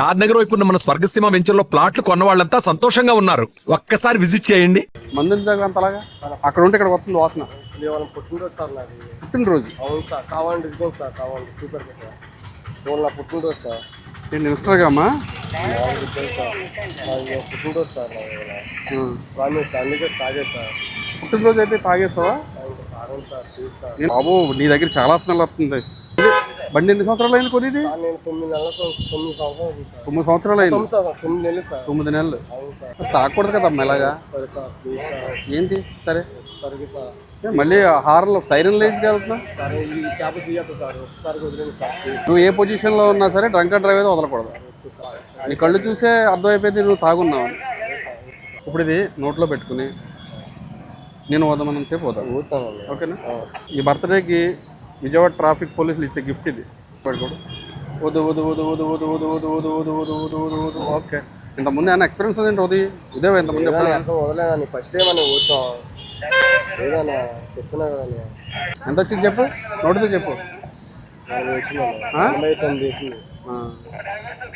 షాద్ నగర్ వైపు ఉన్న మన స్వర్గసీమ వెంచర్లో ప్లాట్లు కొన్న వాళ్ళంతా సంతోషంగా ఉన్నారు. ఒక్కసారి విజిట్ చేయండి. మంది అంతలాగా అక్కడ ఉంటే ఇక్కడ వస్తుంది వాసన. పుట్టినరోజు సార్ నాది. పుట్టినరోజు? అవును సార్. కావాలండి ఇదిగోండి సార్, కావాలండి సూపర్ సార్. ఫోన్ నా పుట్టినరోజు సార్. ఏంటి ఇన్స్టాగా అమ్మా? పుట్టినరోజు సార్ ప్రామిస్ సార్, అందుకే తాగే సార్. పుట్టినరోజు అయితే తాగేస్తావా? తాగండి సార్, ప్లీజ్ సార్. బాబు నీ దగ్గర చాలా స్మెల్ వస్తుంది. బండి ఎన్ని సంవత్సరాలు అయింది కొనేది? నేను 9 సంవత్సరాలు అయింది సార్. 9 సంవత్సరాలు అయింది. 9 నెలలు సార్. 9 నెలలు. అవును సార్. తాగకూడదు కదా అమ్మ ఇలాగా? సరే సార్, ప్లీజ్ సార్. ఏంటి సరే సరే సార్. మళ్ళీ హార్న్లో సైరన్ లేజ్కి వెళ్తున్నా? సరే ఈ క్యాబ్ తీయద్దు సార్, ఒకసారి వదిలేండి సార్ ప్లీజ్. నువ్వు ఏ పొజిషన్లో ఉన్నా సరే డ్రంక్ అండ్ డ్రైవ్ అయితే వదలకూడదు. నీ కళ్ళు చూసే అర్థమైపోయింది నువ్వు తాగున్నావు. ఇప్పుడు ఇది నోట్లో పెట్టుకుని నేను వదమనం సేపు పోతాను. ఓకేనా? ఈ బర్త్డేకి విజయవాడ ట్రాఫిక్ పోలీసులు ఇచ్చే గిఫ్ట్ ఇది. పడుకోడు. వద్దు వద్దు వద్దు వద్దు వద్దు వద్దు వద్దు వద్దు వద్దు వద్దు వద్దు వద్దు వద్దు. ఓకే. ఇంతకుముందు ఏమైనా ఎక్స్పీరియన్స్ ఉందండి? ఇదే ఇంతకుముందు వదలేదని ఫస్ట్ టైం అని ఊరుతాం ఏదన్నా చెప్తున్నా కదా. ఎంత వచ్చింది చెప్పు, నోటితో చెప్పు. 49 వచ్చింది.